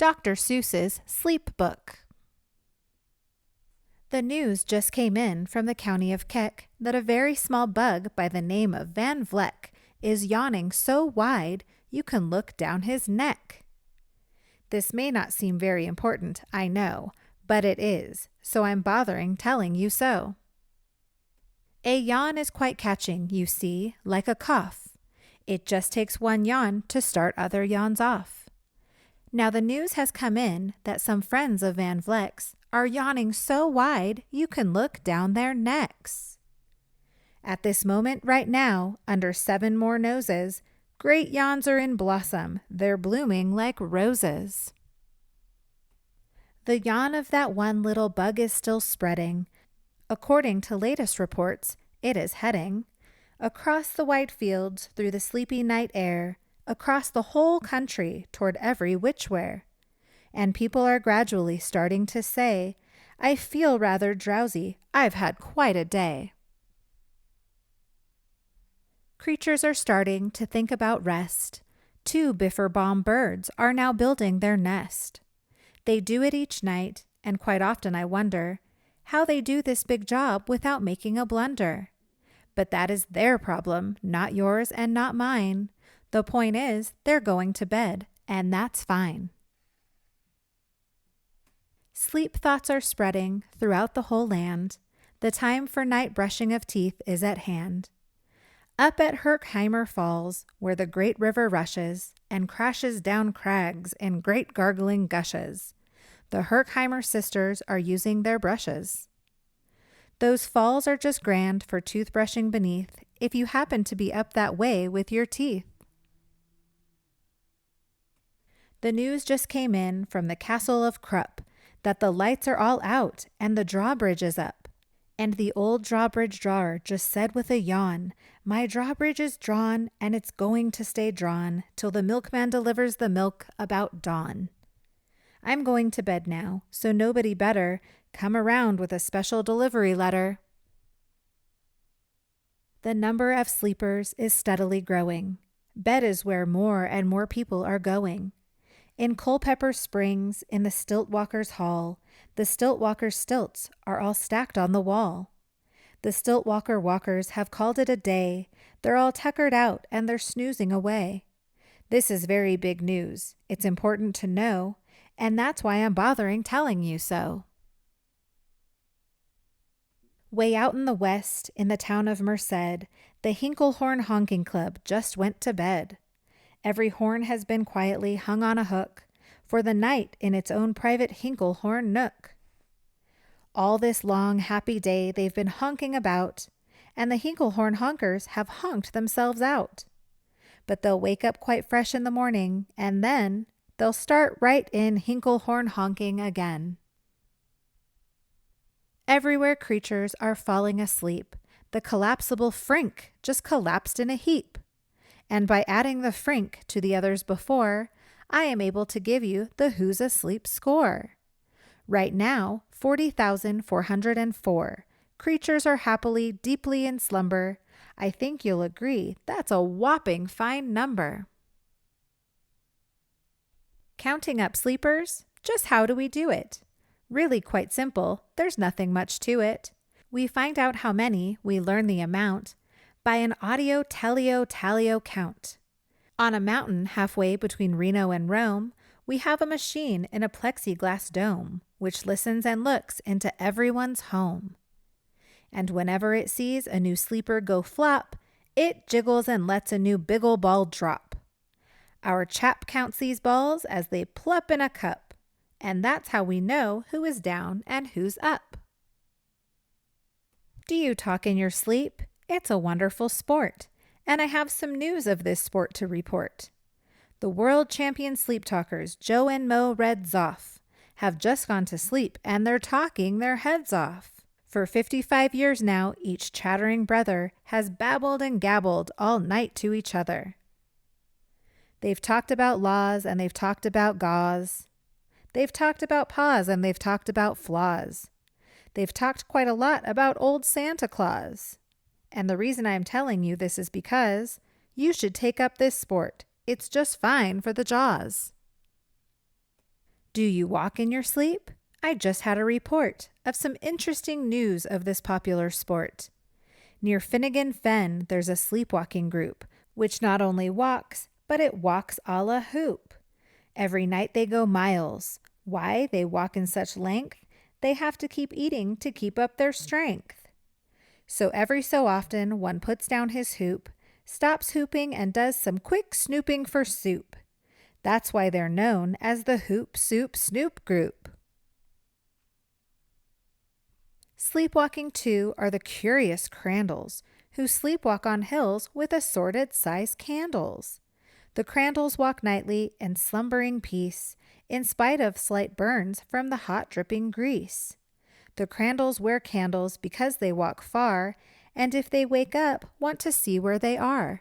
Dr. Seuss's Sleep Book. The news just came in from the county of Keck that a very small bug by the name of Van Vleck is yawning so wide you can look down his neck. This may not seem very important, I know, but it is, so I'm bothering telling you so. A yawn is quite catching, you see, like a cough. It just takes one yawn to start other yawns off. Now the news has come in that some friends of Van Vleck's are yawning so wide you can look down their necks. At this moment right now, under 7 more noses, great yawns are in blossom. They're blooming like roses. The yawn of that one little bug is still spreading. According to latest reports, it is heading across the white fields through the sleepy night air, across the whole country toward every whichwhere. And people are gradually starting to say, I feel rather drowsy. I've had quite a day. Creatures are starting to think about rest. 2 biffer-bomb birds are now building their nest. They do it each night, and quite often I wonder how they do this big job without making a blunder. But that is their problem, not yours and not mine. The point is, they're going to bed, and that's fine. Sleep thoughts are spreading throughout the whole land. The time for night brushing of teeth is at hand. Up at Herkheimer Falls, where the great river rushes and crashes down crags in great gargling gushes, the Herkheimer sisters are using their brushes. Those falls are just grand for toothbrushing beneath if you happen to be up that way with your teeth. The news just came in from the castle of Krupp that the lights are all out and the drawbridge is up. And the old drawbridge drawer just said with a yawn, my drawbridge is drawn and it's going to stay drawn till the milkman delivers the milk about dawn. I'm going to bed now, so nobody better come around with a special delivery letter. The number of sleepers is steadily growing. Bed is where more and more people are going. In Culpeper Springs, in the Stiltwalkers' Hall, the Stiltwalkers' stilts are all stacked on the wall. The Stiltwalker walkers have called it a day. They're all tuckered out and they're snoozing away. This is very big news. It's important to know, and that's why I'm bothering telling you so. Way out in the west, in the town of Merced, the Hinklehorn Honking Club just went to bed. Every horn has been quietly hung on a hook for the night in its own private Hinklehorn nook. All this long, happy day they've been honking about, and the Hinklehorn honkers have honked themselves out. But they'll wake up quite fresh in the morning, and then they'll start right in Hinklehorn honking again. Everywhere creatures are falling asleep. The collapsible Frink just collapsed in a heap. And by adding the Frink to the others before, I am able to give you the Who's Asleep score. Right now, 40,404. Creatures are happily, deeply in slumber. I think you'll agree that's a whopping fine number. Counting up sleepers? Just how do we do it? Really quite simple. There's nothing much to it. We find out how many, we learn the amount, by an audio-teleo-tallio count. On a mountain halfway between Reno and Rome, we have a machine in a plexiglass dome, which listens and looks into everyone's home. And whenever it sees a new sleeper go flop, it jiggles and lets a new big ol' ball drop. Our chap counts these balls as they plop in a cup, and that's how we know who is down and who's up. Do you talk in your sleep? It's a wonderful sport, and I have some news of this sport to report. The world champion sleep talkers Joe and Mo Red Zoff have just gone to sleep, and they're talking their heads off. For 55 years now, each chattering brother has babbled and gabbled all night to each other. They've talked about laws, and they've talked about gauze. They've talked about paws, and they've talked about flaws. They've talked quite a lot about old Santa Claus. And the reason I'm telling you this is because you should take up this sport. It's just fine for the jaws. Do you walk in your sleep? I just had a report of some interesting news of this popular sport. Near Finnegan Fen, there's a sleepwalking group, which not only walks, but it walks a la hoop. Every night they go miles. Why they walk in such length? They have to keep eating to keep up their strength. So every so often one puts down his hoop, stops hooping, and does some quick snooping for soup. That's why they're known as the Hoop Soup Snoop Group. Sleepwalking, too, are the curious Crandalls, who sleepwalk on hills with assorted size candles. The Crandalls walk nightly in slumbering peace, in spite of slight burns from the hot dripping grease. The Crandalls wear candles because they walk far, and if they wake up, want to see where they are.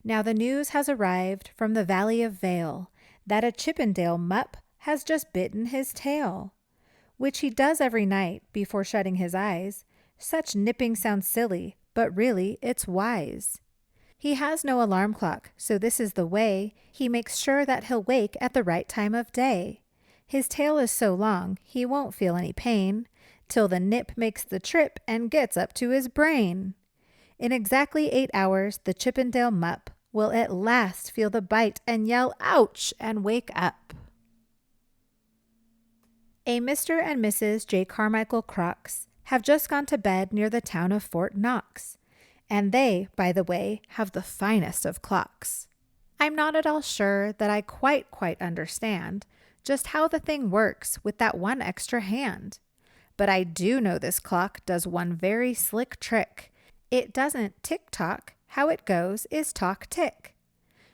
Now the news has arrived from the Valley of Vale that a Chippendale mupp has just bitten his tail, which he does every night before shutting his eyes. Such nipping sounds silly, but really it's wise. He has no alarm clock, so this is the way he makes sure that he'll wake at the right time of day. His tail is so long he won't feel any pain till the nip makes the trip and gets up to his brain. In exactly 8 hours, the Chippendale mupp will at last feel the bite and yell ouch and wake up. A Mr. and Mrs. J. Carmichael Crocks have just gone to bed near the town of Fort Knox, and they, by the way, have the finest of clocks. I'm not at all sure that I quite understand just how the thing works with that one extra hand. But I do know this clock does one very slick trick. It doesn't tick-tock. How it goes is talk-tick.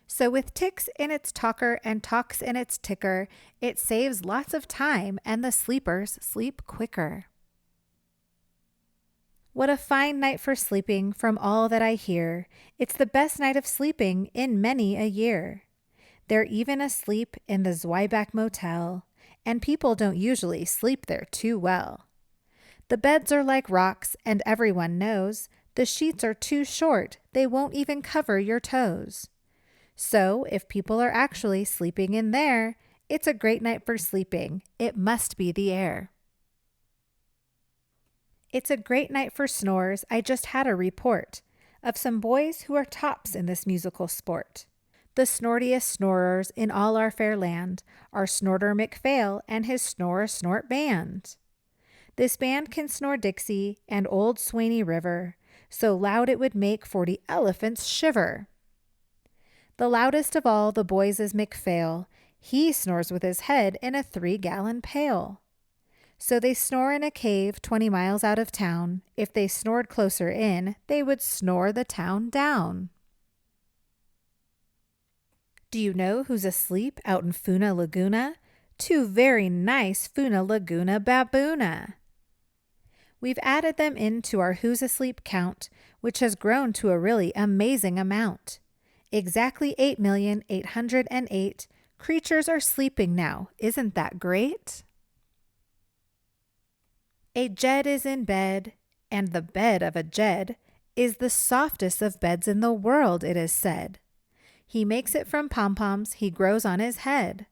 So with ticks in its talker and talks in its ticker, it saves lots of time and the sleepers sleep quicker. What a fine night for sleeping from all that I hear. It's the best night of sleeping in many a year. They're even asleep in the Zweiback Motel, and people don't usually sleep there too well. The beds are like rocks, and everyone knows the sheets are too short, they won't even cover your toes. So if people are actually sleeping in there, it's a great night for sleeping. It must be the air. It's a great night for snores. I just had a report of some boys who are tops in this musical sport. The snortiest snorers in all our fair land are Snorter McPhail and his Snore Snort Band. This band can snore Dixie and Old Swaney River, so loud it would make 40 elephants shiver. The loudest of all the boys is McPhail. He snores with his head in a 3-gallon pail. So they snore in a cave 20 miles out of town. If they snored closer in, they would snore the town down. Do you know who's asleep out in Funa Laguna? 2 very nice Funa Laguna baboona. We've added them into our Who's Asleep count, which has grown to a really amazing amount. Exactly 8,808,000 creatures are sleeping now. Isn't that great? A Jed is in bed, and the bed of a Jed is the softest of beds in the world, it is said. He makes it from pom-poms he grows on his head.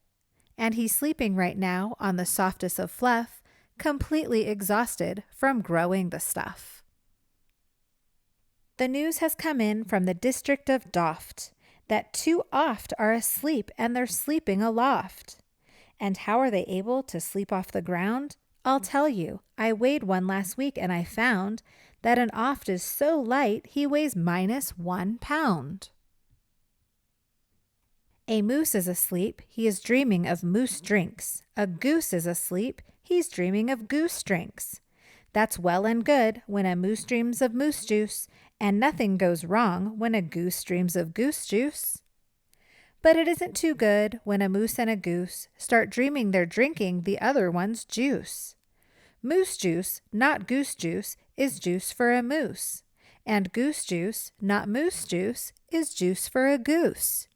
And he's sleeping right now on the softest of fluff, completely exhausted from growing the stuff. The news has come in from the district of Doft that 2 oft are asleep and they're sleeping aloft. And how are they able to sleep off the ground? I'll tell you. I weighed one last week and I found that an oft is so light he weighs -1 pound. A moose is asleep, he is dreaming of moose drinks. A goose is asleep, he's dreaming of goose drinks. That's well and good when a moose dreams of moose juice, and nothing goes wrong when a goose dreams of goose juice. But it isn't too good when a moose and a goose start dreaming they're drinking the other one's juice. Moose juice, not goose juice, is juice for a moose. And goose juice, not moose juice, is juice for a goose.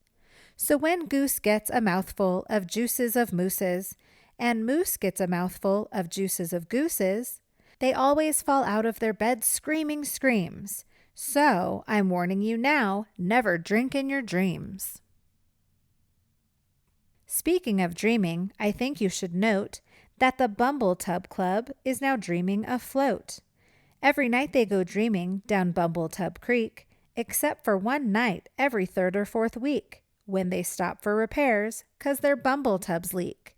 So when goose gets a mouthful of juices of mooses, and moose gets a mouthful of juices of gooses, they always fall out of their beds screaming screams. So I'm warning you now, never drink in your dreams. Speaking of dreaming, I think you should note that the Bumble Tub Club is now dreaming afloat. Every night they go dreaming down Bumble Tub Creek, except for one night every third or fourth week, when they stop for repairs 'cause their bumble tubs leak.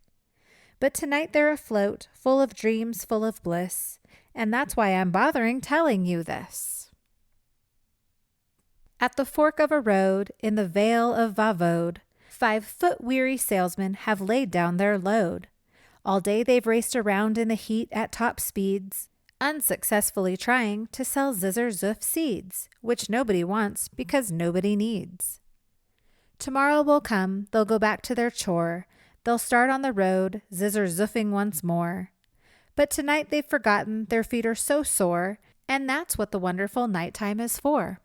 But tonight they're afloat, full of dreams, full of bliss, and that's why I'm bothering telling you this. At the fork of a road, in the Vale of Vavode, 5-foot-weary salesmen have laid down their load. All day they've raced around in the heat at top speeds, unsuccessfully trying to sell Zizzer Zoof seeds, which nobody wants because nobody needs. Tomorrow will come, they'll go back to their chore, they'll start on the road, Zizzer Zoofing once more. But tonight they've forgotten their feet are so sore, and that's what the wonderful nighttime is for.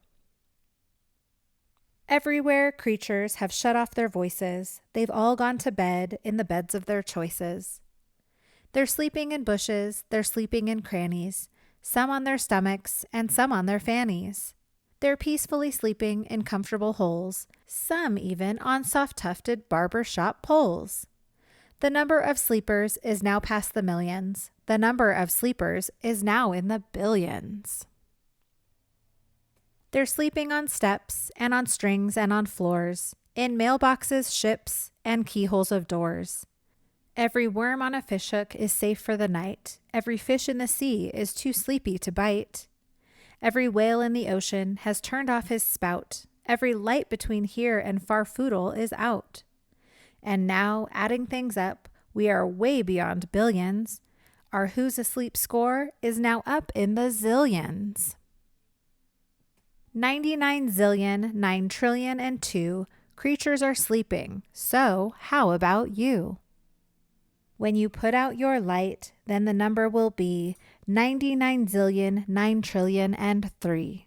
Everywhere creatures have shut off their voices, they've all gone to bed in the beds of their choices. They're sleeping in bushes, they're sleeping in crannies, some on their stomachs and some on their fannies. They're peacefully sleeping in comfortable holes, some even on soft-tufted barber shop poles. The number of sleepers is now past the millions. The number of sleepers is now in the billions. They're sleeping on steps and on strings and on floors, in mailboxes, ships, and keyholes of doors. Every worm on a fishhook is safe for the night. Every fish in the sea is too sleepy to bite. Every whale in the ocean has turned off his spout. Every light between here and Farfoodle is out. And now, adding things up, we are way beyond billions. Our Who's Asleep score is now up in the zillions. 99 zillion, 9 trillion, and 2 creatures are sleeping, so how about you? When you put out your light, then the number will be 99 zillion, 9 trillion, and 3.